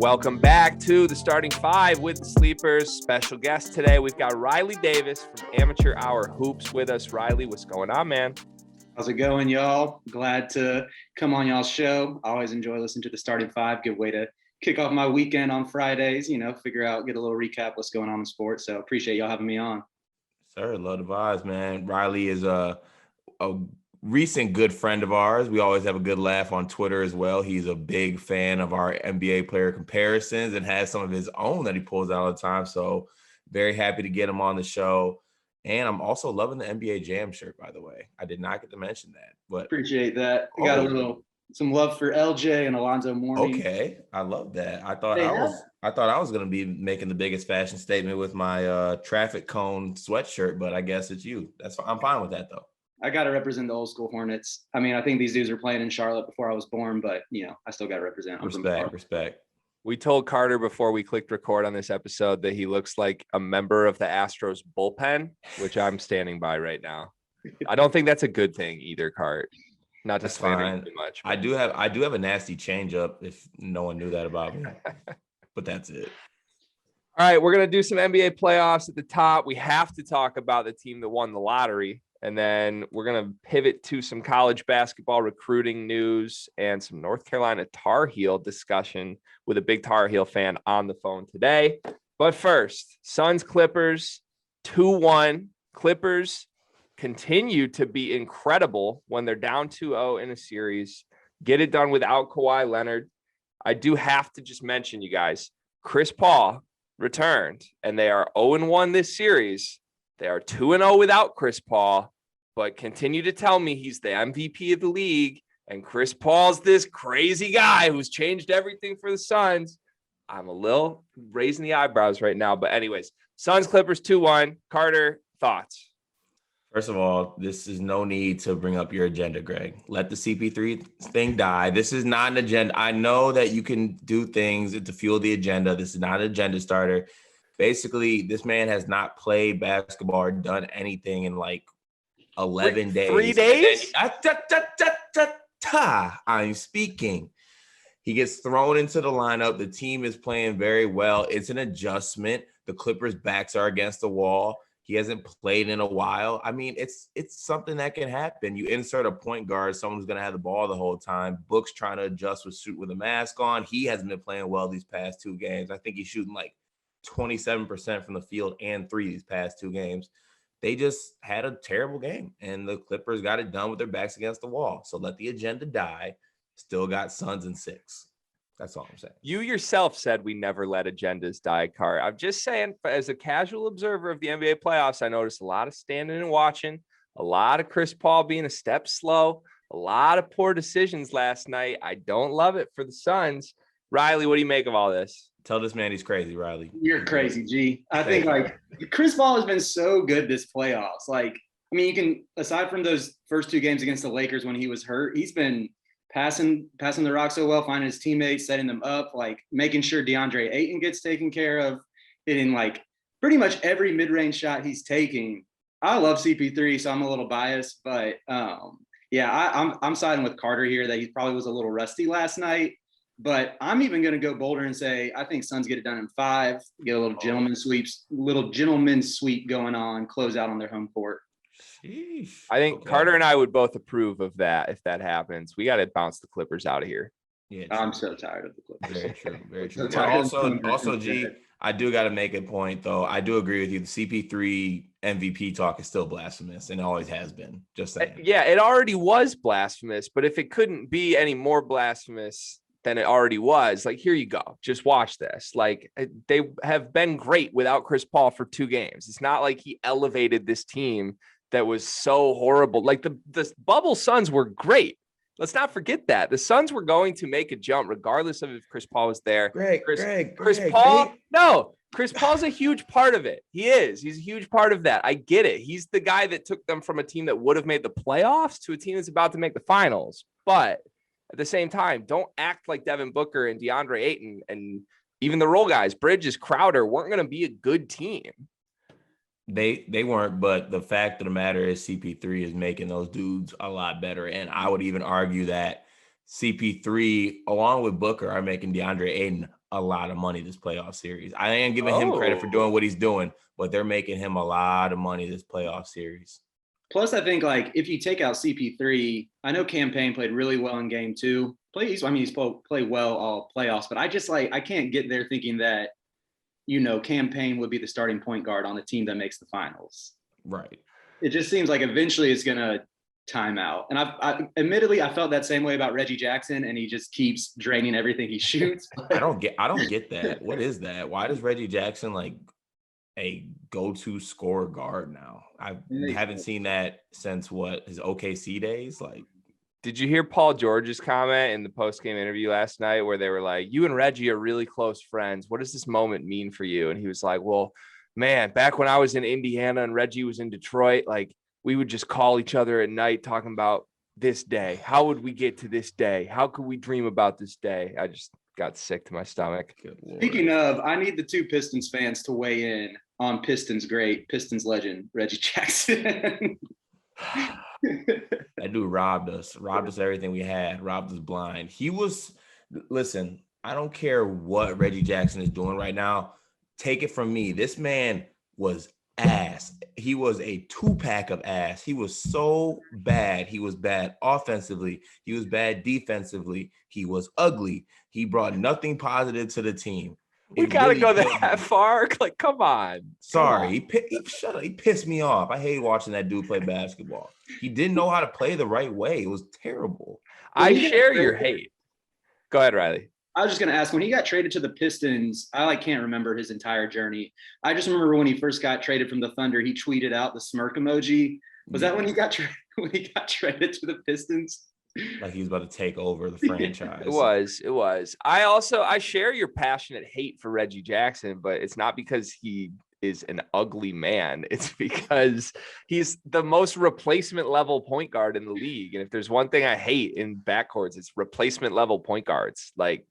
Welcome back to the Starting Five with the Sleepers. Special guest today. We've got Riley Davis from Amateur Hour Hoops with us. Riley, what's going on, man? How's it going, y'all? Glad to come on y'all's show. I always enjoy listening to the Starting Five. Good way to kick off my weekend on Fridays, figure out, get a little recap what's going on in sports. So appreciate y'all having me on. Sir, love the vibes, man. Riley is a recent good friend of ours. We always have a good laugh on Twitter as well. He's a big fan of our NBA player comparisons and has some of his own that he pulls out all the time. So very happy to get him on the show. And I'm also loving the NBA Jam shirt, by the way. I did not get to mention that, but appreciate that. We got some love for LJ and Alonzo Mourning. Okay, I love that. I thought I was going to be making the biggest fashion statement with my traffic cone sweatshirt, but I guess it's you. I'm fine with that though. I got to represent the old school Hornets. I mean, I think these dudes were playing in Charlotte before I was born, but I still got to represent. Respect. We told Carter before we clicked record on this episode that he looks like a member of the Astros bullpen, which I'm standing by right now. I don't think that's a good thing either, Cart. Not to slander too much. But I do have a nasty changeup if no one knew that about me. But that's it. All right, we're going to do some NBA playoffs at the top. We have to talk about the team that won the lottery. And then we're going to pivot to some college basketball recruiting news and some North Carolina Tar Heel discussion with a big Tar Heel fan on the phone today. But first, Suns Clippers 2-1. Clippers continue to be incredible when they're down 2-0 in a series. Get it done without Kawhi Leonard. I do have to just mention, you guys, Chris Paul returned, and they are 0-1 this series. They are 2-0 without Chris Paul, but continue to tell me he's the MVP of the league, and Chris Paul's this crazy guy who's changed everything for the Suns. I'm a little raising the eyebrows right now, but anyways, Suns Clippers 2-1. Carter, thoughts? First of all, this is no need to bring up your agenda, Greg. Let the CP3 thing die. This is not an agenda. I know that you can do things to fuel the agenda. This is not an agenda starter. Basically, this man has not played basketball or done anything in like 11 days. 3 days? I'm speaking. He gets thrown into the lineup. The team is playing very well. It's an adjustment. The Clippers' backs are against the wall. He hasn't played in a while. I mean, it's something that can happen. You insert a point guard, someone's going to have the ball the whole time. Book's trying to adjust with a mask on. He hasn't been playing well these past 2 games. I think he's shooting like 27% from the field and 3 these past 2 games. They just had a terrible game, and the Clippers got it done with their backs against the wall. So let the agenda die. Still got Suns in 6. That's all I'm saying. You yourself said we never let agendas die, Cart. I'm just saying, as a casual observer of the NBA playoffs, I noticed a lot of standing and watching, a lot of Chris Paul being a step slow, a lot of poor decisions last night. I don't love it for the Suns. Riley, what do you make of all this? Tell this man he's crazy, Riley. You're crazy, G. I think Chris Paul has been so good this playoffs. You can, aside from those first 2 games against the Lakers when he was hurt, he's been passing the rock so well, finding his teammates, setting them up, making sure DeAndre Ayton gets taken care of, hitting pretty much every mid-range shot he's taking. I love CP3, so I'm a little biased, but I'm siding with Carter here that he probably was a little rusty last night. But I'm even going to go bolder and say I think Suns get it done in 5, get a little gentleman's sweep going on, close out on their home court. Sheesh. I think Carter and I would both approve of that if that happens. We got to bounce the Clippers out of here. Yeah, I'm so tired of the Clippers. Very true. Very true. Also, G, I do got to make a point, though. I do agree with you. The CP3 MVP talk is still blasphemous, and always has been. Just saying. Yeah, it already was blasphemous, but if it couldn't be any more blasphemous than it already was, here you go. Just watch this. They have been great without Chris Paul for 2 games. It's not like he elevated this team that was so horrible. The bubble Suns were great. Let's not forget that. The Suns were going to make a jump regardless of if Chris Paul was there. Chris Paul's a huge part of it. He is. He's a huge part of that. I get it. He's the guy that took them from a team that would have made the playoffs to a team that's about to make the finals. But at the same time, don't act like Devin Booker and DeAndre Ayton and even the role guys, Bridges, Crowder, weren't going to be a good team. They weren't, but the fact of the matter is CP3 is making those dudes a lot better. And I would even argue that CP3, along with Booker, are making DeAndre Ayton a lot of money this playoff series. I am giving him credit for doing what he's doing, but they're making him a lot of money this playoff series. Plus, I think like if you take out CP3, I know Campaign played really well in game 2. He's played well all playoffs, but I can't get there thinking that, Campaign would be the starting point guard on the team that makes the finals. Right. It just seems like eventually it's gonna time out. And I admittedly I felt that same way about Reggie Jackson, and he just keeps draining everything he shoots. I don't get that. What is that? Why does Reggie Jackson like a go-to scorer guard now? I haven't seen that since his OKC days. Like, did you hear Paul George's comment in the post-game interview last night where they were like, you and Reggie are really close friends. What does this moment mean for you? And he was like, well, man, back when I was in Indiana and Reggie was in Detroit, like we would just call each other at night talking about this day. How would we get to this day? How could we dream about this day? I just got sick to my stomach. Speaking of, I need the 2 Pistons fans to weigh in on Pistons legend, Reggie Jackson. That dude robbed us everything we had, robbed us blind. Listen, I don't care what Reggie Jackson is doing right now. Take it from me. This man was ass. He was a 2-pack of ass. He was so bad. He was bad offensively. He was bad defensively. He was ugly. He brought nothing positive to the team. We gotta go that far. Like, come on. Sorry, shut up. He pissed me off. I hate watching that dude play basketball. He didn't know how to play the right way. It was terrible. I share your hate. Go ahead, Riley. I was just going to ask, when he got traded to the Pistons, I can't remember his entire journey. I just remember when he first got traded from the Thunder, he tweeted out the smirk emoji. Was that when he got traded to the Pistons? Like he was about to take over the franchise. It was. I share your passionate hate for Reggie Jackson, but it's not because he is an ugly man. It's because he's the most replacement level point guard in the league. And if there's one thing I hate in backcourts, it's replacement level point guards. Like,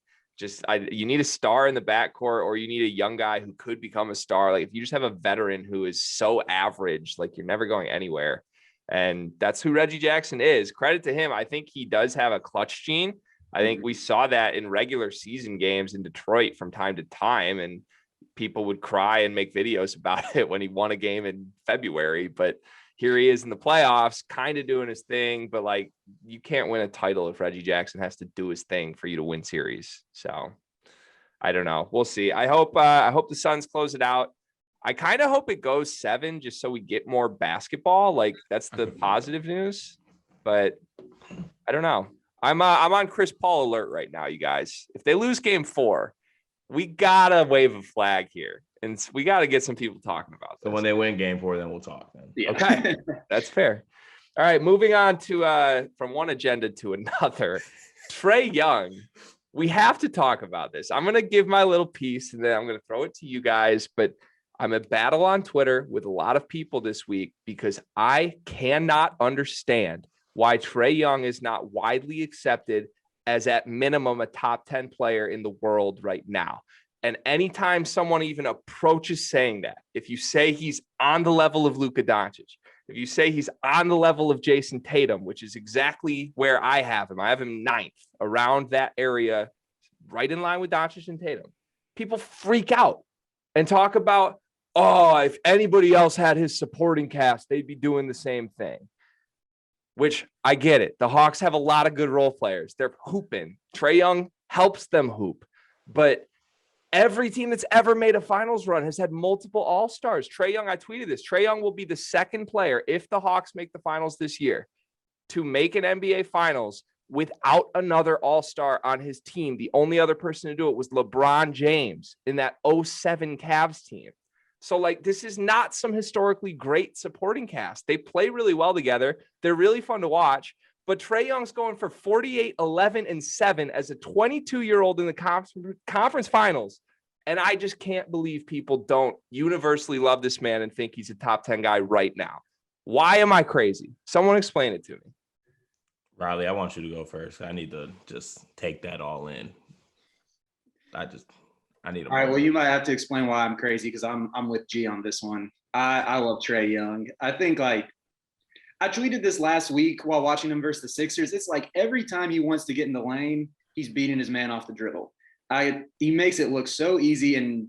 you need a star in the backcourt, or you need a young guy who could become a star. Like if you just have a veteran who is so average, like you're never going anywhere. And that's who Reggie Jackson is. Credit to him. I think he does have a clutch gene. I think we saw that in regular season games in Detroit from time to time, and people would cry and make videos about it when he won a game in February. But here he is in the playoffs, kind of doing his thing, but like you can't win a title if Reggie Jackson has to do his thing for you to win series. So I don't know. We'll see. I hope the Suns close it out. I kind of hope it goes 7 just so we get more basketball. Like that's the positive news, but I don't know. I'm on Chris Paul alert right now, you guys. If they lose game 4, we gotta wave a flag here. And we got to get some people talking about this. So when they win game 4, then we'll talk. Then. Yeah. Okay, that's fair. All right, moving on to from one agenda to another. Trae Young, we have to talk about this. I'm going to give my little piece, and then I'm going to throw it to you guys. But I'm at battle on Twitter with a lot of people this week because I cannot understand why Trae Young is not widely accepted as at minimum a top 10 player in the world right now. And anytime someone even approaches saying that, if you say he's on the level of Luka Doncic, if you say he's on the level of Jason Tatum, which is exactly where I have him 9th, around that area, right in line with Doncic and Tatum, people freak out and talk about, oh, if anybody else had his supporting cast, they'd be doing the same thing. Which I get it. The Hawks have a lot of good role players. They're hooping. Trae Young helps them hoop. But every team that's ever made a finals run has had multiple all-stars. Trae Young, I tweeted this. Trae Young will be the second player, if the Hawks make the finals this year, to make an NBA finals without another all-star on his team. The only other person to do it was LeBron James in that 2007 Cavs team. So, like, this is not some historically great supporting cast. They play really well together. They're really fun to watch. But Trae Young's going for 48, 11, and 7 as a 22-year-old in the conference finals. And I just can't believe people don't universally love this man and think he's a top 10 guy right now. Why am I crazy? Someone explain it to me. Riley, I want you to go first. I need to just take that all in. I need a all right, well, you might have to explain why I'm crazy because I'm with G on this one. I love Trae Young. I think, like, I tweeted this last week while watching him versus the Sixers. It's like every time he wants to get in the lane, he's beating his man off the dribble. he makes it look so easy, and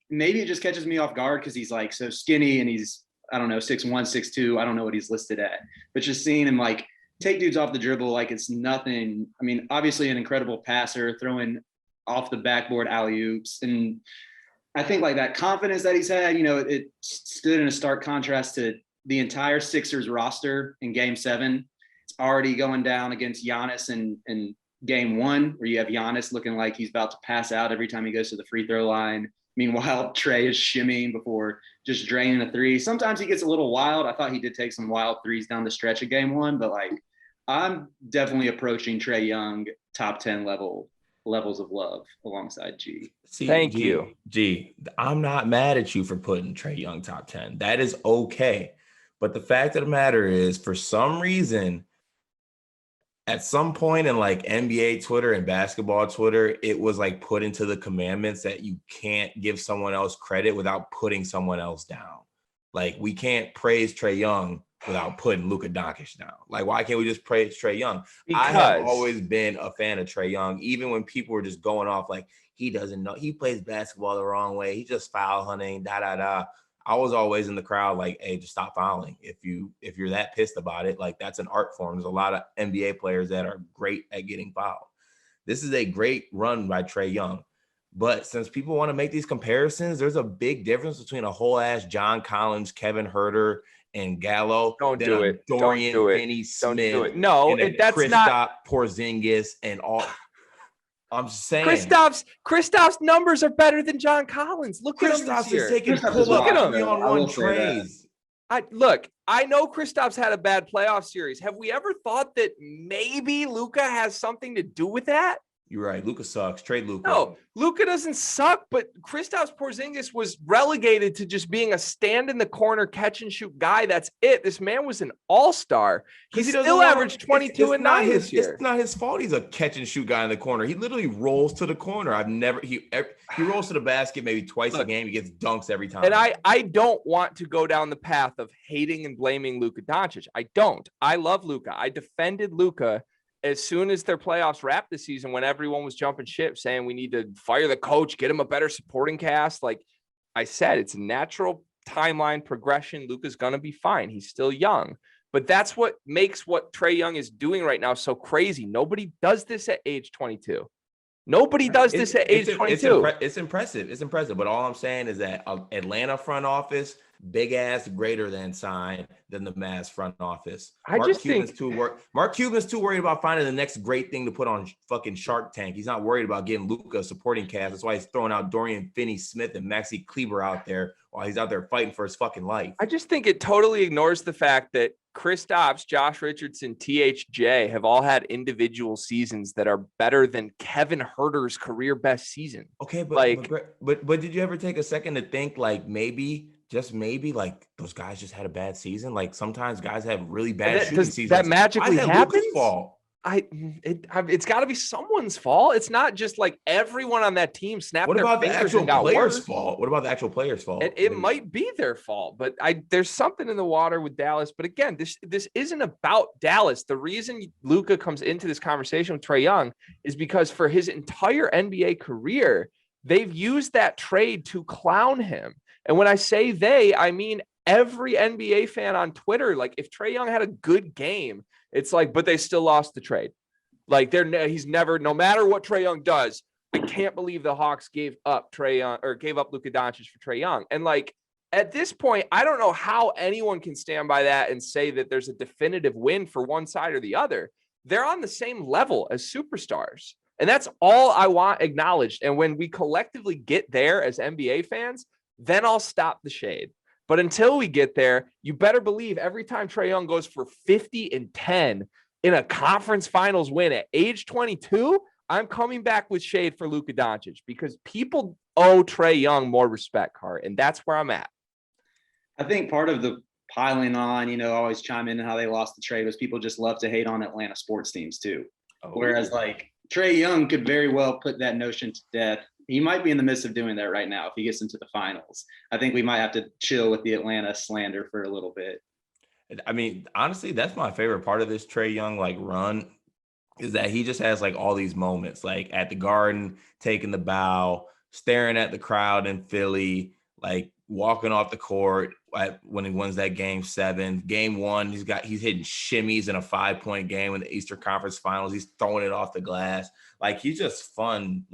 maybe it just catches me off guard because he's like so skinny and he's, I don't know, 6'1", 6'2". I don't know what he's listed at, but just seeing him like take dudes off the dribble like it's nothing. I mean, obviously an incredible passer, throwing off the backboard alley-oops. And I think like that confidence that he's had, it stood in a stark contrast to the entire Sixers roster in Game 7. It's already going down against Giannis in Game 1, where you have Giannis looking like he's about to pass out every time he goes to the free throw line. Meanwhile, Trae is shimmying before just draining a three. Sometimes he gets a little wild. I thought he did take some wild threes down the stretch of Game 1, but like I'm definitely approaching Trae Young top 10 levels of love alongside G. See, Thank you. G, I'm not mad at you for putting Trae Young top 10. That is okay. But the fact of the matter is, for some reason, at some point in like NBA Twitter and basketball Twitter, it was like put into the commandments that you can't give someone else credit without putting someone else down. Like, we can't praise Trae Young without putting Luka Doncic down. Like, why can't we just praise Trae Young? Because I have always been a fan of Trae Young, even when people were just going off like, he doesn't know, he plays basketball the wrong way, he just foul hunting, da. I was always in the crowd like, hey, just stop fouling. If you're that pissed about it, like, that's an art form. There's a lot of NBA players that are great at getting fouled. This is a great run by Trae Young. But since people want to make these comparisons, there's a big difference between a whole ass John Collins, Kevin Herter, and Gallo. Don't do it. Dorian Don't do it. Finney-Smith. Don't do it. No, that's Kristaps not. Porzingis and all. I'm saying Kristaps numbers are better than John Collins. Look at him this Kristaps year. is taking Kristaps is pull-up wild, 3-on-1 trays. I know Kristaps had a bad playoff series. Have we ever thought that maybe Luka has something to do with that? You're right. Luka sucks. Trade Luka. No, Luka doesn't suck, but Kristaps Porzingis was relegated to just being a stand in the corner, catch and shoot guy. That's it. This man was an all-star. He still averaged 22 and 9 this year. It's not his fault. He's a catch and shoot guy in the corner. He literally rolls to the corner. He rolls to the basket maybe twice a game. He gets dunks every time. And I don't want to go down the path of hating and blaming Luka Doncic. I don't. I love Luka. I defended Luka as soon as their playoffs wrapped this season, when everyone was jumping ship saying we need to fire the coach, get him a better supporting cast. Like I said, it's a natural timeline progression. Luka's going to be fine. He's still young, but that's what makes what Trae Young is doing right now so crazy. Nobody does this at age 22. Nobody does this at age 22. It's impressive. It's impressive. But all I'm saying is that Atlanta front office, big ass greater than sign than the Mavs front office. Mark Cuban's too worried about finding the next great thing to put on fucking Shark Tank. He's not worried about getting Luka a supporting cast. That's why he's throwing out Dorian Finney-Smith and Maxi Kleber out there while he's out there fighting for his fucking life. I just think it totally ignores the fact that Kristaps, Josh Richardson, THJ have all had individual seasons that are better than Kevin Herter's career best season. Okay, but did you ever take a second to think like maybe like those guys just had a bad season? Like sometimes guys have really bad shooting seasons. That magically happens? Fault? It's got to be someone's fault. It's not just like everyone on that team snapped their fingers. What about the actual player's fault? What about the actual player's fault? It might be their fault, but there's something in the water with Dallas. But again, this isn't about Dallas. The reason Luka comes into this conversation with Trae Young is because for his entire NBA career, they've used that trade to clown him. And when I say they, I mean every NBA fan on Twitter. Like if Trae Young had a good game, it's like, but they still lost the trade. Like he's never, no matter what Trae Young does, I can't believe the Hawks gave up Trae Young or gave up Luka Doncic for Trae Young. And like at this point, I don't know how anyone can stand by that and say that there's a definitive win for one side or the other. They're on the same level as superstars. And that's all I want acknowledged. And when we collectively get there as NBA fans, then I'll stop the shade. But until we get there, you better believe every time Trae Young goes for 50 and 10 in a conference finals win at age 22, I'm coming back with shade for Luka Doncic because people owe Trae Young more respect, Hart, and that's where I'm at. I think part of the piling on, always chime in on how they lost the trade was people just love to hate on Atlanta sports teams too. Whereas like Trae Young could very well put that notion to death. He might be in the midst of doing that right now if he gets into the finals. I think we might have to chill with the Atlanta slander for a little bit. I mean, honestly, that's my favorite part of this Trae Young like run. is that he just has like all these moments, like at the Garden, taking the bow, staring at the crowd in Philly, like walking off the court when he wins that game 7. Game 1, he's hitting shimmies in a 5-point game in the Eastern Conference Finals. He's throwing it off the glass. Like he's just fun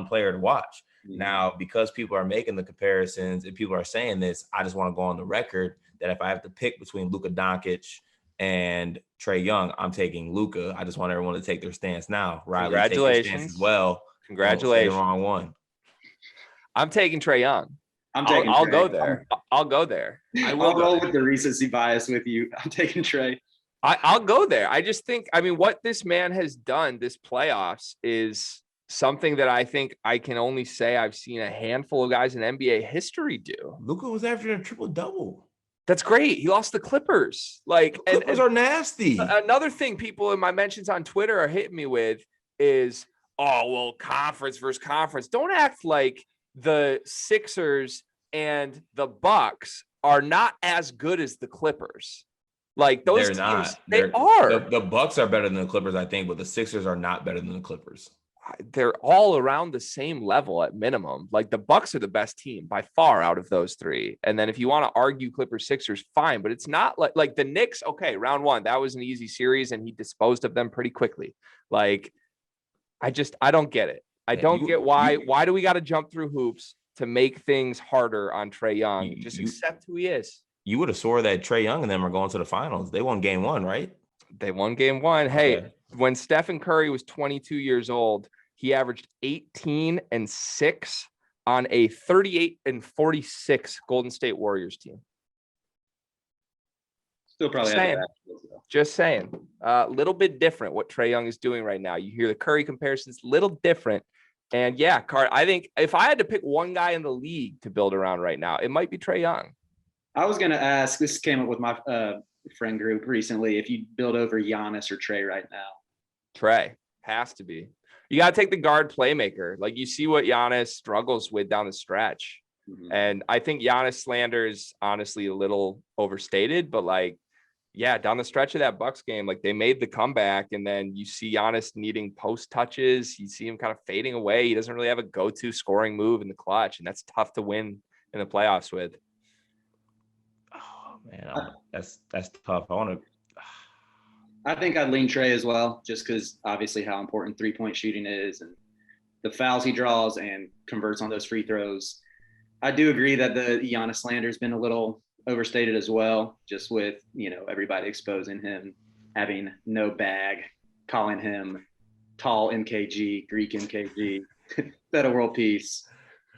player to watch. Mm-hmm. Now, because people are making the comparisons and people are saying this, I just want to go on the record that if I have to pick between Luka Doncic and Trae Young, I'm taking Luka. I just want everyone to take their stance now. Riley, congratulations. take your stance as well. Congratulations. Don't say the wrong one. I'm taking Trae Young. I'll go there. I'll go there. I'll roll with the recency bias with you. I'm taking Trae. I'll go there. I just think, what this man has done this playoffs is something that I think I can only say I've seen a handful of guys in NBA history do. Luka was after a triple-double. That's great. He lost the Clippers. The Clippers are nasty. Another thing people in my mentions on Twitter are hitting me with is, conference versus conference. Don't act like the Sixers and the Bucks are not as good as the Clippers. Like those teams, not. They are. The Bucks are better than the Clippers, I think, but the Sixers are not better than the Clippers. They're all around the same level at minimum. Like the Bucks are the best team by far out of those 3. And then if you want to argue Clippers, Sixers, fine, but it's not like the Knicks. Okay, round 1, that was an easy series and he disposed of them pretty quickly. Like I don't get it. I don't get why do we got to jump through hoops to make things harder on Trae Young? Just accept who he is. You would have swore that Trae Young and them are going to the finals. They won game 1, right? They won game 1. Hey, when Stephen Curry was 22 years old, he averaged 18 and 6 on a 38 and 46 Golden State Warriors team. Still probably just saying. A little bit different what Trae Young is doing right now. You hear the Curry comparisons, little different. And yeah, I think if I had to pick one guy in the league to build around right now, it might be Trae Young. I was going to ask, this came up with my friend group recently, if you build over Giannis or Trae right now. Trae has to be. You got to take the guard playmaker. Like you see what Giannis struggles with down the stretch. Mm-hmm. And I think Giannis slander is honestly a little overstated, but down the stretch of that Bucks game, they made the comeback and then you see Giannis needing post touches. You see him kind of fading away. He doesn't really have a go-to scoring move in the clutch, and that's tough to win in the playoffs with. Oh man, that's tough. I think I'd lean Trae as well, just because obviously how important 3-point shooting is and the fouls he draws and converts on those free throws. I do agree that the Giannis slander has been a little overstated as well, just with, everybody exposing him, having no bag, calling him tall MKG, Greek MKG, better world peace.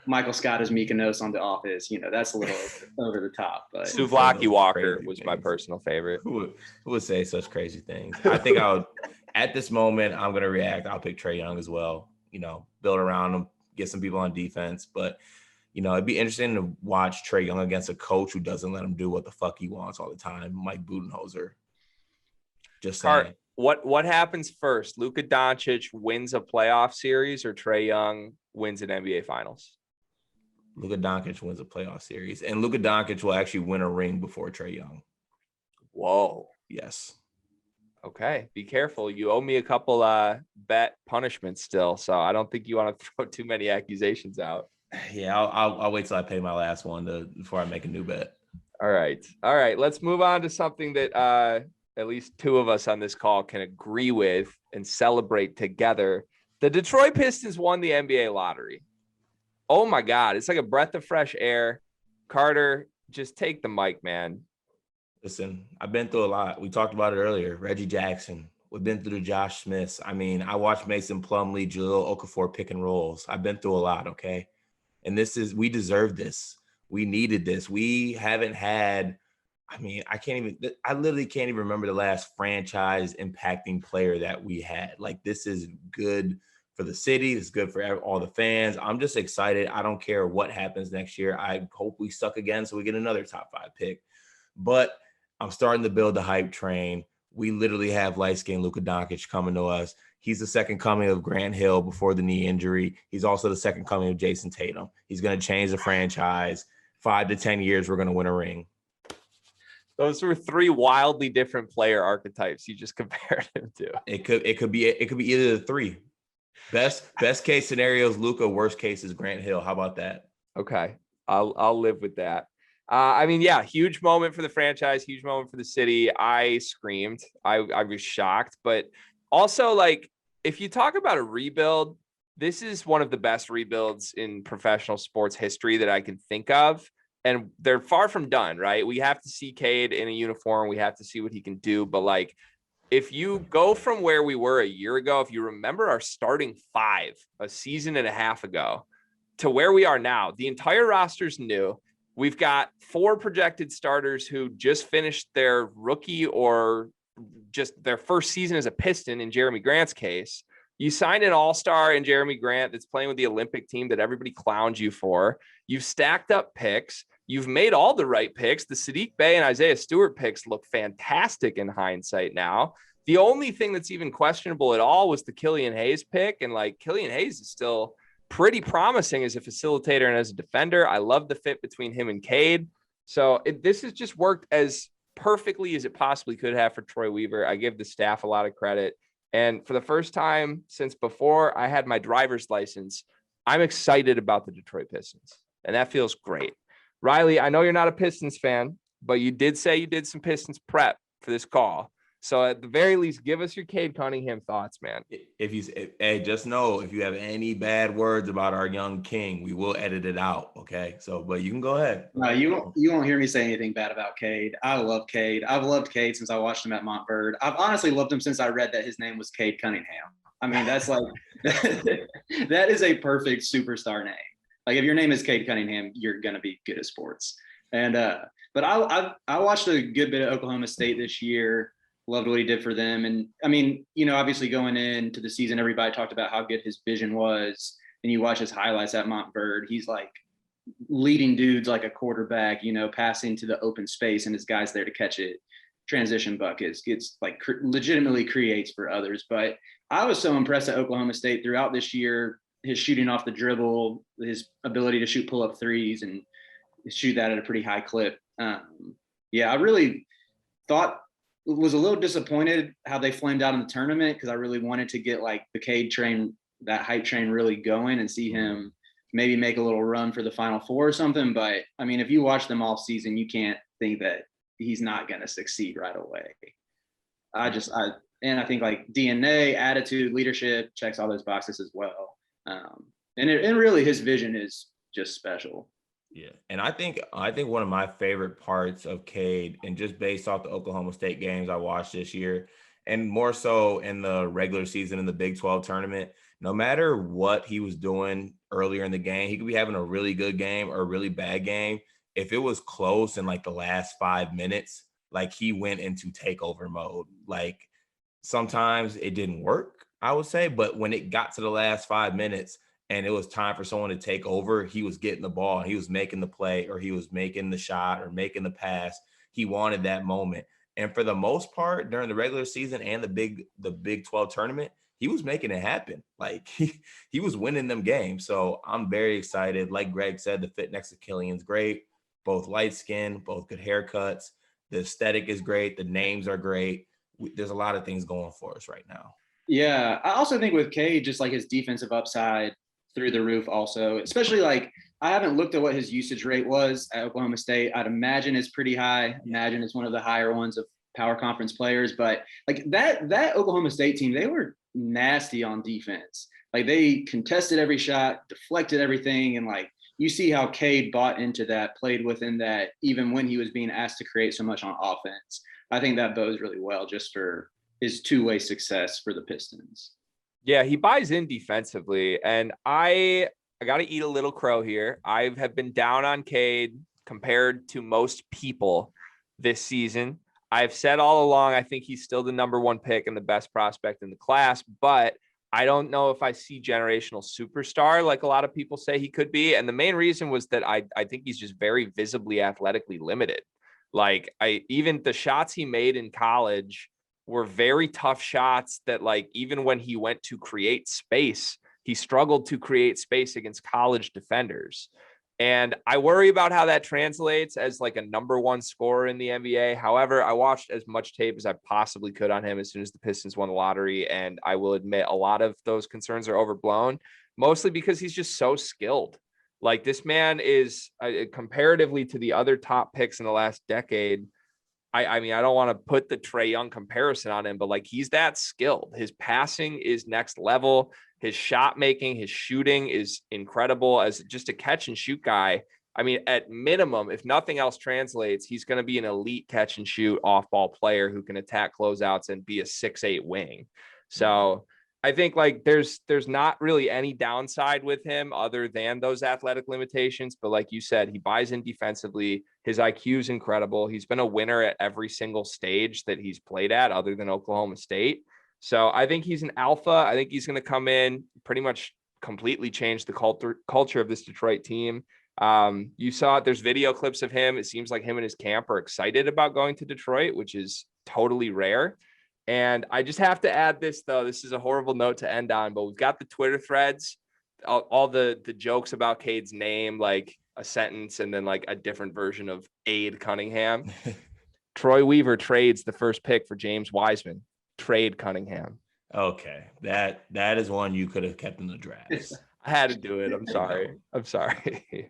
Michael Scott is Mykonos on The Office. That's a little over the top. But Souvlaki Walker was my personal favorite. Who would say such crazy things? I think at this moment, I'm going to react. I'll pick Trae Young as well. Build around him, get some people on defense. But, it'd be interesting to watch Trae Young against a coach who doesn't let him do what the fuck he wants all the time, Mike Budenholzer. Just saying. What happens first? Luka Doncic wins a playoff series or Trae Young wins an NBA Finals? Luka Doncic wins a playoff series, and Luka Doncic will actually win a ring before Trae Young. Whoa. Yes. Okay. Be careful. You owe me a couple bet punishments still, so I don't think you want to throw too many accusations out. Yeah, I'll wait till I pay my last one before I make a new bet. All right. Let's move on to something that at least 2 of us on this call can agree with and celebrate together. The Detroit Pistons won the NBA lottery. Oh my God, it's like a breath of fresh air. Carter, just take the mic, man. Listen, I've been through a lot. We talked about it earlier. Reggie Jackson. We've been through the Josh Smiths. I watched Mason Plumlee, Jahlil Okafor pick and rolls. I've been through a lot, okay? And we deserve this. We needed this. We haven't had, I literally can't even remember the last franchise impacting player that we had. This is good for the city. It's good for all the fans. I'm just excited. I don't care what happens next year. I hope we suck again so we get another top 5 pick. But I'm starting to build the hype train. We literally have light-skinned Luka Doncic coming to us. He's the second coming of Grant Hill before the knee injury. He's also the second coming of Jason Tatum. He's going to change the franchise. 5 to 10 years, we're going to win a ring. Those were three wildly different player archetypes you just compared him to. It could be either the three. Best case scenario is Luka. Worst case is Grant Hill. How about that? Okay, I'll live with that. I mean, yeah, huge moment for the franchise, huge moment for the city. I screamed. I was shocked, but also like if you talk about a rebuild, this is one of the best rebuilds in professional sports history that I can think of. And they're far from done, right? We have to see Cade in a uniform. We have to see what he can do. But like, if you go from where we were a year ago, if you remember our starting five a season and a half ago to where we are now, the entire roster's new. We've got 4 projected starters who just finished their rookie or just their first season as a Piston in Jeremy Grant's case. You signed an all-star in Jeremy Grant that's playing with the Olympic team that everybody clowns you for. You've stacked up picks. You've made all the right picks. The Sadiq Bey and Isaiah Stewart picks look fantastic in hindsight now. The only thing that's even questionable at all was the Killian Hayes pick. And like Killian Hayes is still pretty promising as a facilitator and as a defender. I love the fit between him and Cade. So this has just worked as perfectly as it possibly could have for Troy Weaver. I give the staff a lot of credit. And for the first time since before I had my driver's license, I'm excited about the Detroit Pistons. And that feels great. Riley, I know you're not a Pistons fan, but you did say you did some Pistons prep for this call. So at the very least, give us your Cade Cunningham thoughts, man. Hey, just know if you have any bad words about our young king, we will edit it out. Okay. So, but you can go ahead. No, you won't hear me say anything bad about Cade. I love Cade. I've loved Cade since I watched him at Montverde. I've honestly loved him since I read that his name was Cade Cunningham. I mean, that's like that is a perfect superstar name. Like if your name is Cade Cunningham, you're gonna be good at sports. And but I watched a good bit of Oklahoma State this year. Loved what he did for them. And I mean, you know, obviously going into the season, everybody talked about how good his vision was. And you watch his highlights at Montverde, he's like leading dudes like a quarterback, you know, passing to the open space and his guys there to catch it. Transition buckets, gets like legitimately creates for others. But I was so impressed at Oklahoma State throughout this year, his shooting off the dribble, his ability to shoot pull-up threes and shoot that at a pretty high clip. Yeah, I really was a little disappointed how they flamed out in the tournament because I really wanted to get like the Cade train, that hype train really going and see him maybe make a little run for the Final Four or something. But I mean, if you watch them all season, you can't think that he's not going to succeed right away. I think like DNA, attitude, leadership checks all those boxes as well. And really his vision is just special. Yeah. And I think one of my favorite parts of Cade, and just based off the Oklahoma State games I watched this year, and more so in the regular season in the Big 12 tournament, no matter what he was doing earlier in the game, he could be having a really good game or a really bad game. If it was close in like the last 5 minutes, like he went into takeover mode. Like sometimes it didn't work, I would say, but when it got to the last 5 minutes, and it was time for someone to take over, he was getting the ball, he was making the play, or he was making the shot or making the pass. He wanted that moment. And for the most part, during the regular season and the Big 12 tournament, he was making it happen. Like he was winning them games. So I'm very excited. Like Greg said, the fit next to Killian's great. Both light skin, both good haircuts. The aesthetic is great. The names are great. There's a lot of things going for us right now. Yeah. I also think with Cade, just like his defensive upside through the roof also, especially like I haven't looked at what his usage rate was at Oklahoma State. I'd imagine it's pretty high. Imagine it's one of the higher ones of power conference players, but like that Oklahoma State team, they were nasty on defense. Like they contested every shot, deflected everything. And like, you see how Cade bought into that, played within that, even when he was being asked to create so much on offense. I think that bodes really well just for his two-way success for the Pistons. Yeah, he buys in defensively, and I got to eat a little crow here. I have been down on Cade compared to most people this season. I've said all along, I think he's still the number one pick and the best prospect in the class, but I don't know if I see generational superstar like a lot of people say he could be. And the main reason was that I think he's just very visibly athletically limited. Like even the shots he made in college were very tough shots that like, even when he went to create space, he struggled to create space against college defenders. And I worry about how that translates as like a number one scorer in the NBA. However, I watched as much tape as I possibly could on him as soon as the Pistons won the lottery. And I will admit a lot of those concerns are overblown, mostly because he's just so skilled. Like this man is comparatively to the other top picks in the last decade. I mean, I don't want to put the Trae Young comparison on him, but like he's that skilled. His passing is next level. His shot making, his shooting is incredible as just a catch and shoot guy. I mean, at minimum, if nothing else translates, he's going to be an elite catch and shoot off ball player who can attack closeouts and be a 6'8" wing. So I think like there's not really any downside with him other than those athletic limitations. But like you said, he buys in defensively. His IQ is incredible. He's been a winner at every single stage that he's played at other than Oklahoma State. So I think he's an alpha. I think he's going to come in, pretty much completely change the culture of this Detroit team. You saw it. There's video clips of him. It seems like him and his camp are excited about going to Detroit, which is totally rare. And I just have to add this, though. This is a horrible note to end on, but we've got the Twitter threads, all the jokes about Cade's name, like a sentence and then like a different version of Aid Cunningham. Troy Weaver trades the first pick for James Wiseman. Trade Cunningham. Okay. That is one you could have kept in the drafts. I had to do it. I'm sorry.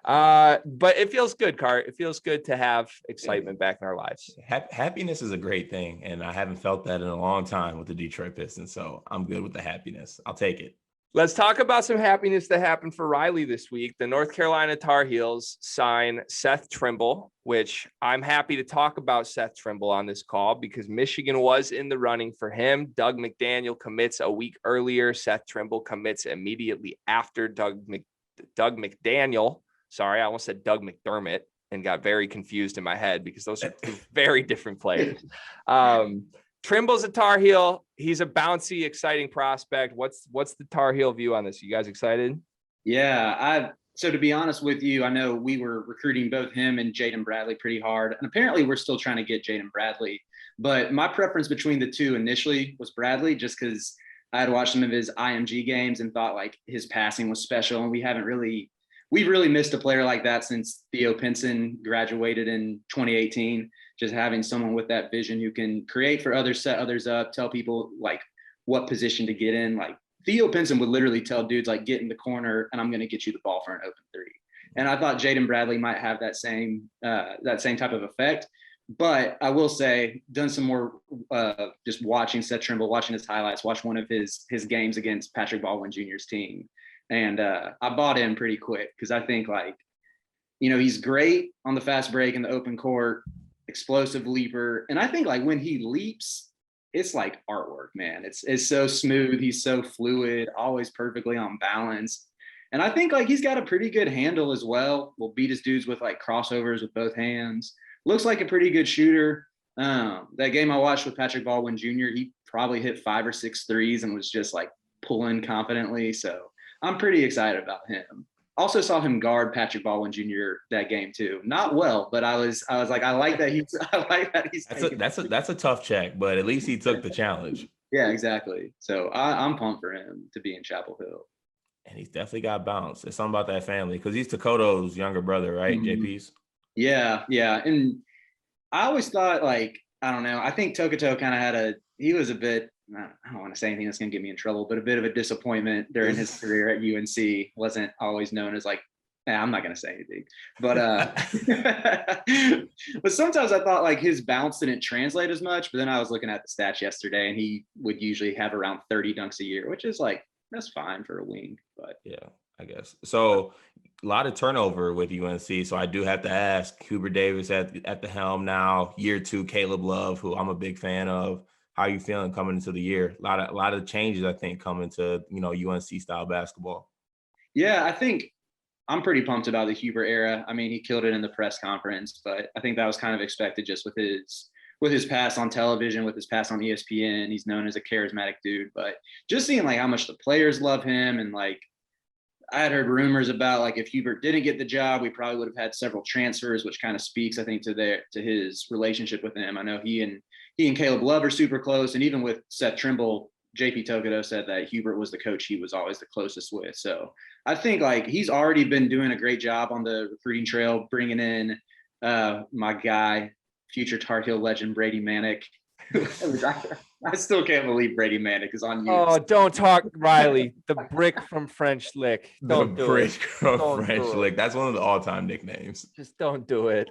But it feels good, Cart. It feels good to have excitement back in our lives. Happiness is a great thing, and I haven't felt that in a long time with the Detroit Pistons, so I'm good with the happiness. I'll take it. Let's talk about some happiness that happened for Riley this week. The North Carolina Tar Heels sign Seth Trimble, which I'm happy to talk about Seth Trimble on this call because Michigan was in the running for him. Doug McDaniel commits a week earlier. Seth Trimble commits immediately after Doug McDaniel. Sorry, I almost said Doug McDermott and got very confused in my head because those are two very different players. Trimble's a Tar Heel. He's a bouncy, exciting prospect. What's the Tar Heel view on this? You guys excited? Yeah, so to be honest with you, I know we were recruiting both him and Jaden Bradley pretty hard. And apparently we're still trying to get Jaden Bradley. But my preference between the two initially was Bradley just because I had watched some of his IMG games and thought like his passing was special. And we've really missed a player like that since Theo Pinson graduated in 2018. Just having someone with that vision who can create for others, set others up, tell people like what position to get in. Like Theo Pinson would literally tell dudes like get in the corner and I'm going to get you the ball for an open three. And I thought Jaden Bradley might have that same type of effect. But I will say, done some more just watching Seth Trimble, watching his highlights, watch one of his games against Patrick Baldwin Jr.'s team. And I bought in pretty quick because I think like, he's great on the fast break in the open court, explosive leaper. And I think like when he leaps, it's like artwork, man. It's so smooth. He's so fluid, always perfectly on balance. And I think like he's got a pretty good handle as well. Will beat his dudes with like crossovers with both hands. Looks like a pretty good shooter. That game I watched with Patrick Baldwin Jr., he probably hit 5 or 6 threes and was just like pulling confidently. So I'm pretty excited about him. Also saw him guard Patrick Baldwin Jr. that game too. Not well, but I was like, I like that he's. That's a tough check, but at least he took the challenge. Yeah, exactly. So I'm pumped for him to be in Chapel Hill. And he's definitely got bounce. It's something about that family because he's Takoto's younger brother, right? Mm-hmm. JP's. Yeah. And I always thought like, I don't know. I think Tokoto kind of he was a bit, I don't want to say anything that's going to get me in trouble, but a bit of a disappointment during his career at UNC. Wasn't always known as like, I'm not going to say anything, but but sometimes I thought like his bounce didn't translate as much, but then I was looking at the stats yesterday and he would usually have around 30 dunks a year, which is like, that's fine for a wing, but yeah, I guess. So a lot of turnover with UNC. So I do have to ask Hubert Davis at the helm now, year 2, Caleb Love, who I'm a big fan of. How are you feeling coming into the year? A lot of changes, I think, coming to, UNC style basketball. Yeah, I think I'm pretty pumped about the Hubert era. I mean, he killed it in the press conference, but I think that was kind of expected just with his pass on television, with his pass on ESPN. He's known as a charismatic dude, but just seeing like how much the players love him. And like, I had heard rumors about like, if Hubert didn't get the job, we probably would have had several transfers, which kind of speaks, I think, to his relationship with him. I know he and Caleb Love are super close. And even with Seth Trimble, JP Tokido said that Hubert was the coach he was always the closest with. So I think like he's already been doing a great job on the recruiting trail, bringing in my guy, future Tar Heel legend Brady Manick. I still can't believe Brady Manick is on you. Oh, don't talk, Riley. The brick from French Lick. Don't do it. From French Lick. That's one of the all-time nicknames. Just don't do it.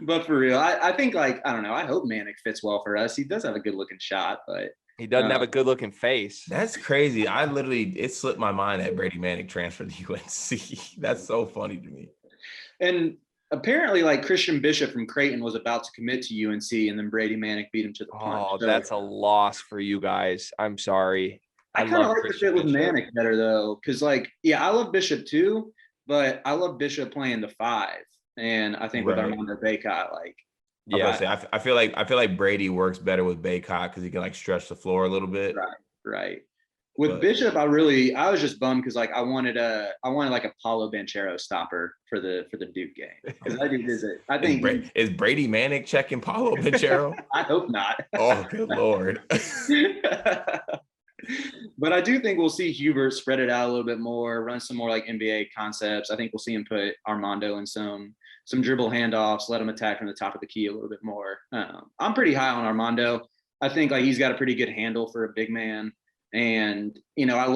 But for real, I think like, I don't know. I hope Manick fits well for us. He does have a good looking shot, but he doesn't have a good looking face. That's crazy. It slipped my mind that Brady Manick transferred to UNC. That's so funny to me. And apparently like Christian Bishop from Creighton was about to commit to UNC and then Brady Manick beat him to the punch. Oh, so that's a loss for you guys. I'm sorry. I kind of like the fit with Manick better though. Cause like, yeah, I love Bishop too, but I love Bishop playing the 5. And I think with Armando Bacot, like, yeah, I feel like Brady works better with Bacot because he can like stretch the floor a little bit. Right. With Bishop, I was just bummed because like I wanted like a Paulo Banchero stopper for the Duke game because I do visit. I think is Brady Manick checking Paulo Banchero? I hope not. Oh, good Lord. But I do think we'll see Hubert spread it out a little bit more, run some more like NBA concepts. I think we'll see him put Armando in some dribble handoffs, let him attack from the top of the key a little bit more. I'm pretty high on Armando. I think like he's got a pretty good handle for a big man. And, you know, I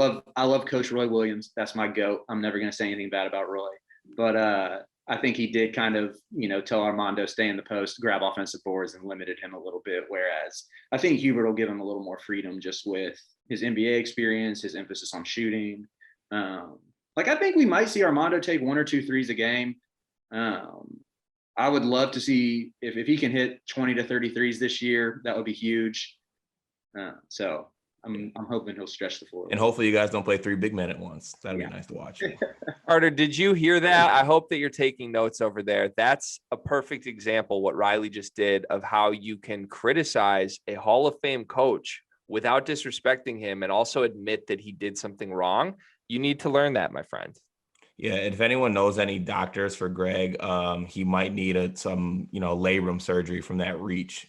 love Coach Roy Williams. That's my GOAT. I'm never going to say anything bad about Roy. But I think he did kind of, you know, tell Armando stay in the post, grab offensive boards, and limited him a little bit. Whereas I think Hubert will give him a little more freedom just with his NBA experience, his emphasis on shooting. Like I think we might see Armando take 1 or 2 threes a game. I would love to see if he can hit 20 to 30 threes this year. That would be huge. So I'm hoping he'll stretch the floor. And hopefully you guys don't play 3 big men at once. That'd be nice to watch. Carter, did you hear that? I hope that you're taking notes over there. That's a perfect example, what Riley just did, of how you can criticize a Hall of Fame coach without disrespecting him and also admit that he did something wrong. You need to learn that, my friend. Yeah, if anyone knows any doctors for Greg, he might need some labrum surgery from that reach.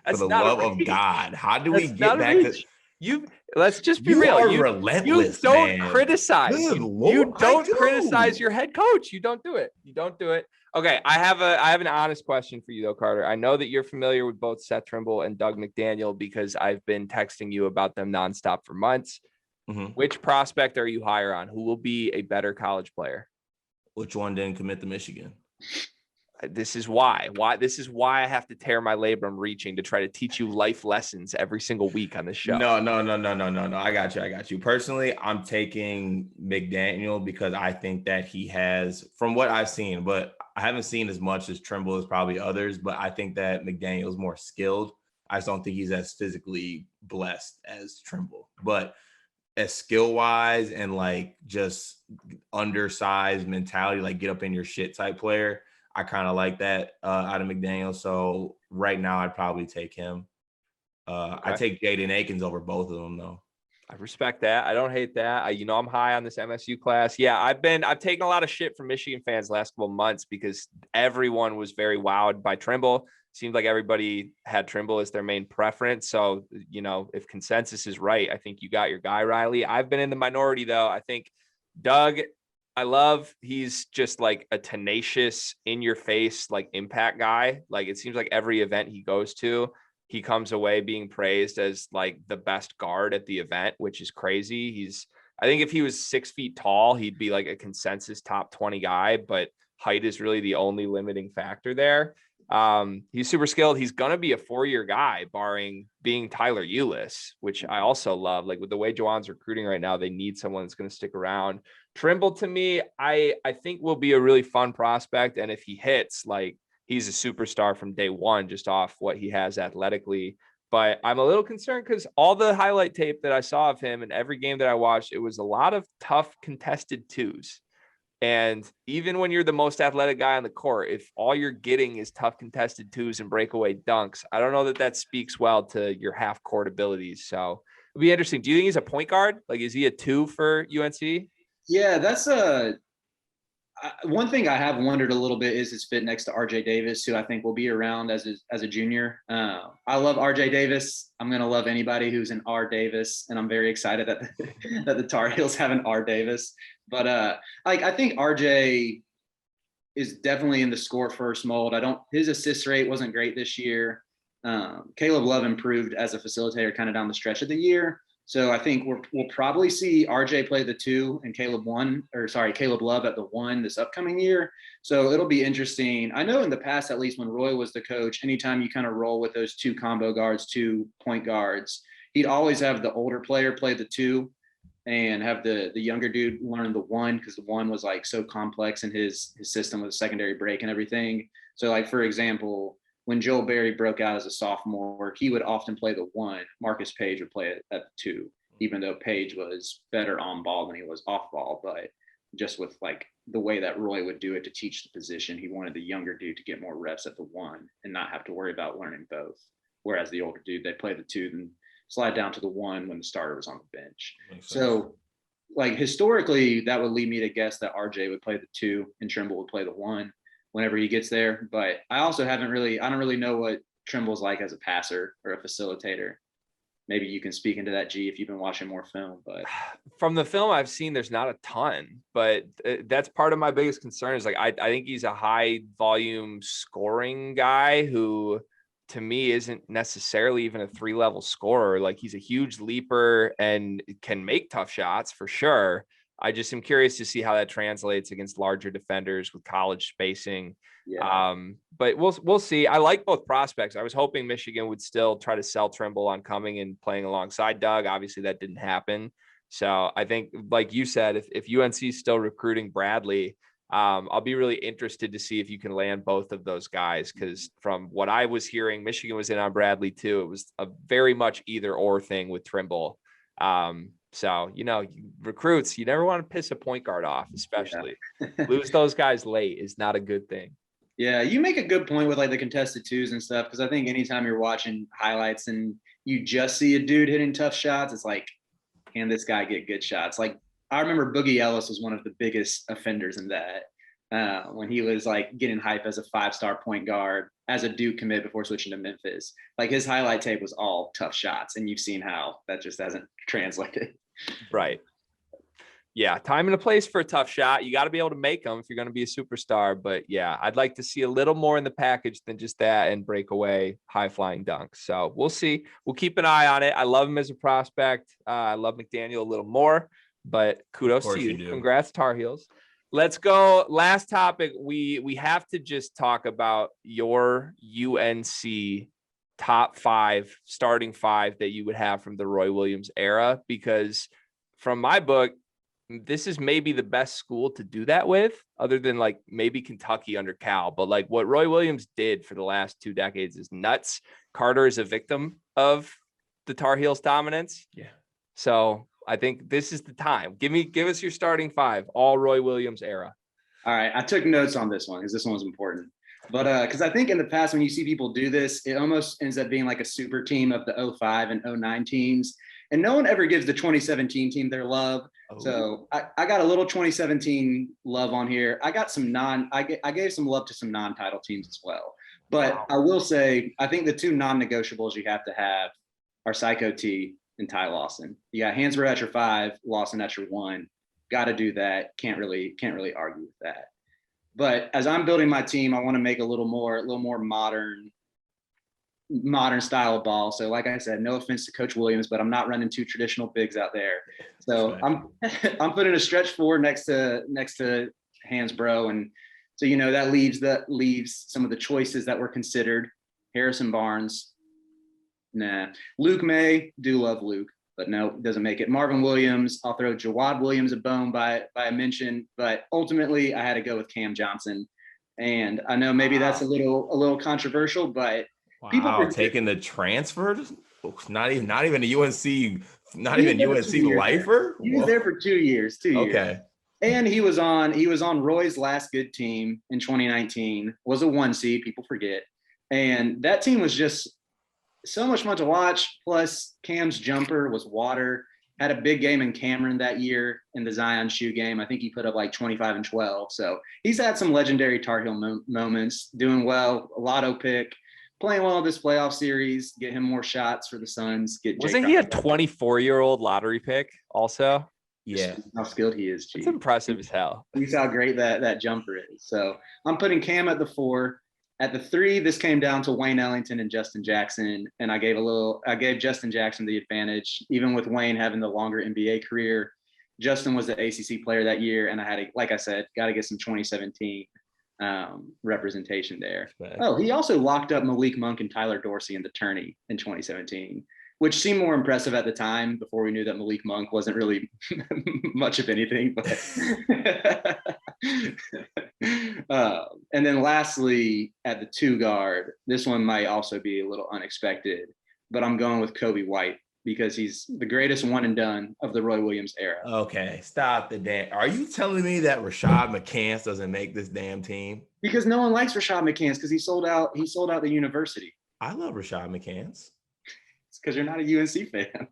For the love of God, how do we get back to let's just be real. You are relentless. You don't man. criticize. Good you Lord, don't criticize your head coach. You don't do it. You don't do it. Okay, I have an honest question for you though, Carter. I know that you're familiar with both Seth Trimble and Doug McDaniel because I've been texting you about them nonstop for months. Mm-hmm. Which prospect are you higher on? Who will be a better college player? Which one didn't commit to Michigan? This is why I have to tear my labrum reaching to try to teach you life lessons every single week on this show. No. I got you. Personally, I'm taking McDaniel because I think that he has, from what I've seen, but I haven't seen as much as Trimble as probably others, but I think that McDaniel is more skilled. I just don't think he's as physically blessed as Trimble. But as skill wise and like just undersized mentality, like get up in your shit type player, I kind of like that out of McDaniel. So right now I'd probably take him. Okay. I take Jaden Akins over both of them though. I respect that. I don't hate that. I'm high on this MSU class. Yeah, I've taken a lot of shit from Michigan fans the last couple of months because everyone was very wowed by Trimble. Seemed like everybody had Trimble as their main preference. So, if consensus is right, I think you got your guy, Riley. I've been in the minority though. I think Doug, he's just like a tenacious, in your face, like impact guy. Like it seems like every event he goes to, he comes away being praised as like the best guard at the event, which is crazy. I think if he was 6 feet tall, he'd be like a consensus top 20 guy, but height is really the only limiting factor there. He's super skilled. He's going to be a 4-year guy, barring being Tyler Ulis, which I also love. Like with the way Juwan's recruiting right now, they need someone that's going to stick around. Trimble, to me, I think will be a really fun prospect. And if he hits, like he's a superstar from day one, just off what he has athletically. But I'm a little concerned because all the highlight tape that I saw of him and every game that I watched, it was a lot of tough contested twos. And even when you're the most athletic guy on the court, if all you're getting is tough contested twos and breakaway dunks, I don't know that speaks well to your half court abilities. So it'll be interesting. Do you think he's a point guard? Like, is he a 2 for UNC? Yeah, one thing I have wondered a little bit is his fit next to RJ Davis, who I think will be around as a junior. I love RJ Davis. I'm going to love anybody who's an R Davis. And I'm very excited that that the Tar Heels have an R Davis. But I think RJ is definitely in the score first mold. His assist rate wasn't great this year. Caleb Love improved as a facilitator kind of down the stretch of the year. So I think we'll probably see RJ play the 2 and Caleb Love at the 1 this upcoming year. So it'll be interesting. I know in the past, at least when Roy was the coach, anytime you kind of roll with those 2 combo guards, 2 point guards, he'd always have the older player play the 2 and have the younger dude learn the 1, because the 1 was like so complex in his system with secondary break and everything. So like, for example, when Joel Berry broke out as a sophomore, he would often play the 1. Marcus Page would play it at the 2, even though Page was better on ball than he was off ball. But just with like the way that Roy would do it to teach the position, he wanted the younger dude to get more reps at the 1 and not have to worry about learning both. Whereas the older dude, they play the 2, then slide down to the 1 when the starter was on the bench. So like historically, that would lead me to guess that RJ would play the 2 and Trimble would play the 1 whenever he gets there. But I also I don't really know what Trimble's like as a passer or a facilitator. Maybe you can speak into that, G, if you've been watching more film. But from the film I've seen, there's not a ton, but that's part of my biggest concern is like, I think he's a high volume scoring guy who to me isn't necessarily even a 3-level scorer. Like he's a huge leaper and can make tough shots for sure. I just am curious to see how that translates against larger defenders with college spacing. yeah. But we'll see. I like both prospects. I was hoping Michigan would still try to sell Trimble on coming and playing alongside Doug. Obviously that didn't happen. So I think, like you said, if UNC is still recruiting Bradley, I'll be really interested to see if you can land both of those guys. Because from what I was hearing, Michigan was in on Bradley too. It was a very much either or thing with Trimble. So, recruits, you never want to piss a point guard off, especially lose those guys late is not a good thing. Yeah, you make a good point with like the contested 2s and stuff, because I think anytime you're watching highlights and you just see a dude hitting tough shots, it's like, can this guy get good shots? Like I remember Boogie Ellis was one of the biggest offenders in that when he was like getting hype as a 5-star point guard as a Duke commit before switching to Memphis. Like his highlight tape was all tough shots, and you've seen how that just hasn't translated. Right. Yeah, time and a place for a tough shot. You got to be able to make them if you're going to be a superstar. But yeah, I'd like to see a little more in the package than just that and breakaway high flying dunks. So we'll see. We'll keep an eye on it. I love him as a prospect. I love McDaniel a little more, but kudos to you. Congrats, Tar Heels. Let's go. Last topic. We have to just talk about your UNC top 5, starting 5 that you would have from the Roy Williams era, because from my book, this is maybe the best school to do that with, other than like maybe Kentucky under Cal. But like what Roy Williams did for the last 2 decades is nuts. Carter is a victim of the Tar Heels dominance. Yeah. So I think this is the time. Give us your starting 5, all Roy Williams era. All right. I took notes on this one because this one was important. But because I think in the past, when you see people do this, it almost ends up being like a super team of the 05 and 09 teams. And no one ever gives the 2017 team their love. Oh. So I got a little 2017 love on here. I got some I gave some love to some non-title teams as well. But wow. I will say, I think the 2 non-negotiables you have to have are Psycho T and Ty Lawson. You got Hansbrough at your 5, Lawson at your 1. Got to do that. Can't really argue with that. But as I'm building my team, I want to make a little more modern style of ball. So like I said, no offense to Coach Williams, but I'm not running 2 traditional bigs out there. So right. I'm putting a stretch 4 next to Hansbrough. And so, that leaves some of the choices that were considered. Harrison Barnes. Nah. Luke May, do love Luke, but no, doesn't make it. Marvin Williams, I'll throw Jawad Williams a bone by a mention, but ultimately I had to go with Cam Johnson. And I know maybe that's a little controversial, but people are taking the transfer, not even a UNC, not even UNC lifer. He was there for 2 years. 2 years. Okay. And he was on Roy's last good team in 2019, was a 1 seed, people forget. And that team was just so much fun to watch. Plus Cam's jumper was water. had a big game in Cameron that year in the Zion shoe game. I think he put up like 25 and 12. So he's had some legendary Tar Heel moments, doing well, a lotto pick, playing well in this playoff series, get him more shots for the Suns. Wasn't he a 24-year-old lottery pick also? Yeah. How skilled he is. It's impressive as hell. We saw how great that jumper is. So I'm putting Cam at the 4. At the 3, this came down to Wayne Ellington and Justin Jackson, and I gave Justin Jackson the advantage, even with Wayne having the longer NBA career. Justin was the ACC player that year, and I had, like I said, got to get some 2017 representation there. Respect. Oh, he also locked up Malik Monk and Tyler Dorsey in the tourney in 2017, which seemed more impressive at the time before we knew that Malik Monk wasn't really much of anything. But and then lastly, at the 2 guard, this one might also be a little unexpected, but I'm going with Kobe White because he's the greatest one and done of the Roy Williams era. Okay, stop the damn. Are you telling me that Rashad McCants doesn't make this damn team? Because no one likes Rashad McCants because he sold out the university. I love Rashad McCants. It's because you're not a UNC fan.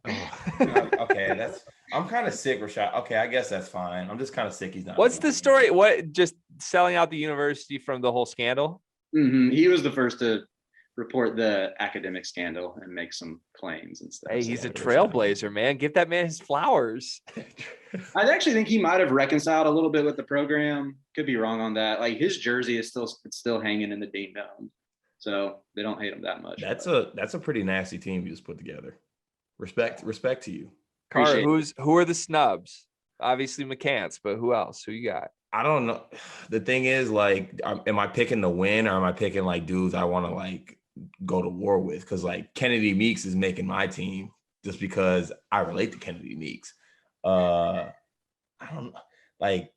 Okay, I'm kind of sick, Rashad. Okay, I guess that's fine. I'm just kind of sick he's not. What's the story? What, just selling out the university from the whole scandal? Mm-hmm. He was the first to report the academic scandal and make some claims and stuff. Hey, he's a trailblazer, man. Give that man his flowers. I actually think he might have reconciled a little bit with the program. Could be wrong on that. Like his jersey is still hanging in the Dean Dome, so they don't hate him that much. That's a pretty nasty team you just put together. Respect to you. Car, who are the snubs? Obviously McCants, but who else? Who you got? I don't know. The thing is, like, am I picking to win or am I picking like dudes I want to like go to war with? Because like Kennedy Meeks is making my team just because I relate to Kennedy Meeks. I don't know. Like,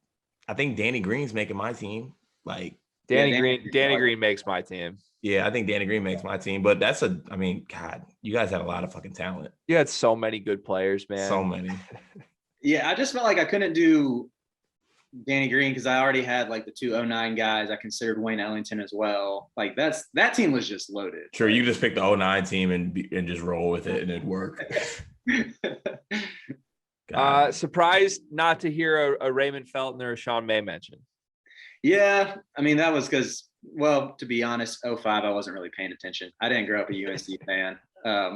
I think Danny Green's making my team. Like Danny Green makes my team. Yeah, I think Danny Green makes my team, but God, you guys had a lot of fucking talent. You had so many good players, man. So many. Yeah, I just felt like I couldn't do Danny Green because I already had like the 209 guys. I considered Wayne Ellington as well. Like that team was just loaded. Sure, you just pick the 09 team and just roll with it and it'd work. Surprised not to hear a Raymond Felton or a Sean May mention. Yeah, I mean that was because, well, to be honest, 05 I wasn't really paying attention. I didn't grow up a UNC fan.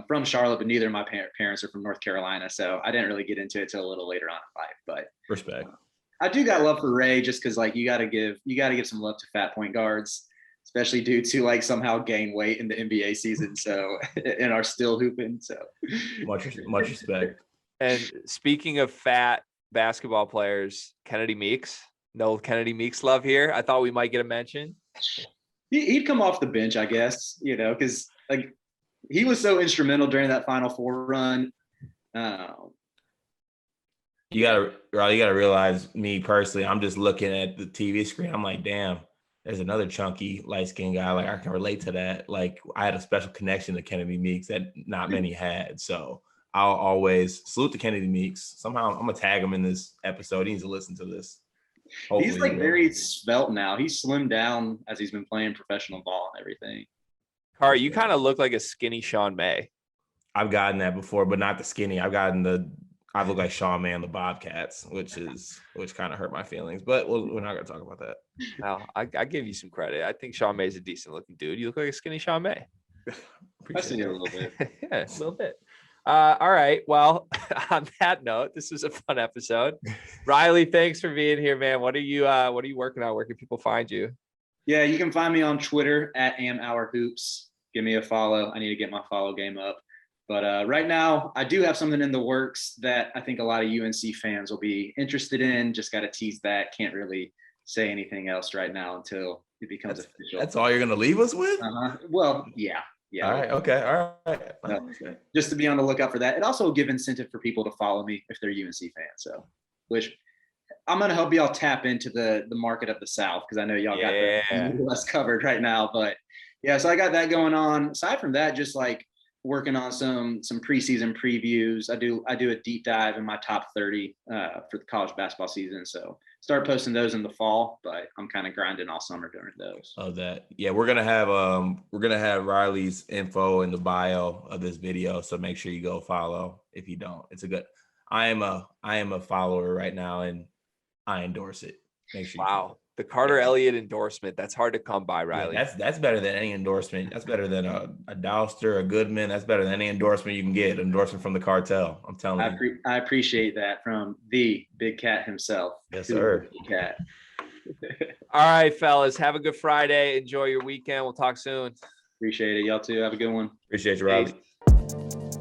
From Charlotte, but neither of my parents are from North Carolina, so I didn't really get into it till a little later on in life. But respect. I do got love for Ray just because like you got to give some love to fat point guards, especially due to like somehow gain weight in the NBA season, so and are still hooping. So much respect. And speaking of fat basketball players, Kennedy Meeks. No Kennedy Meeks love here. I thought we might get a mention. He'd come off the bench, I guess, because like he was so instrumental during that Final Four run. You gotta realize, me personally, I'm just looking at the TV screen. I'm like, damn, there's another chunky light-skinned guy. Like I can relate to that. Like I had a special connection to Kennedy Meeks that not many had. So I'll always salute to Kennedy Meeks. Somehow I'm gonna tag him in this episode. He needs to listen to this. Hopefully he's like very svelte now. He's slimmed down as he's been playing professional ball and everything. Car, you kind of look like a skinny Sean May. I've gotten that before, but not the skinny. I look like Sean May on the Bobcats, which kind of hurt my feelings. But we're not gonna talk about that. No, I give you some credit. I think Sean May is a decent looking dude. You look like a skinny Sean May. I've seen it a little bit. Yeah, a little bit. All right. Well, on that note, this was a fun episode. Riley, thanks for being here, man. What are you working on? Where can people find you? Yeah, you can find me on Twitter at @AmHourHoops. Give me a follow. I need to get my follow game up. But right now, I do have something in the works that I think a lot of UNC fans will be interested in. Just got to tease that. Can't really say anything else right now until it becomes official. That's all you're going to leave us with? Well, yeah. Yeah. All right. Okay. All right. Okay. Just to be on the lookout for that. It also will give incentive for people to follow me if they're UNC fans. So, which I'm going to help y'all tap into the market of the South because I know y'all got the less covered right now. But yeah, so I got that going on. Aside from that, just like working on some preseason previews. I do a deep dive in my top 30 for the college basketball season. So start posting those in the fall, but I'm kind of grinding all summer during those. Oh, that. Yeah, we're gonna have Riley's info in the bio of this video. So make sure you go follow if you don't. I am a follower right now, and I endorse it. Make sure. Wow. The Carter Elliott endorsement. That's hard to come by, Riley. Yeah, that's better than any endorsement. That's better than a Douster, a Goodman. That's better than any endorsement you can get. Endorsement from the cartel. I'm telling you. I appreciate that from the Big Cat himself. Yes, sir. Big Cat. All right, fellas. Have a good Friday. Enjoy your weekend. We'll talk soon. Appreciate it. Y'all too. Have a good one. Appreciate you, Riley. Peace.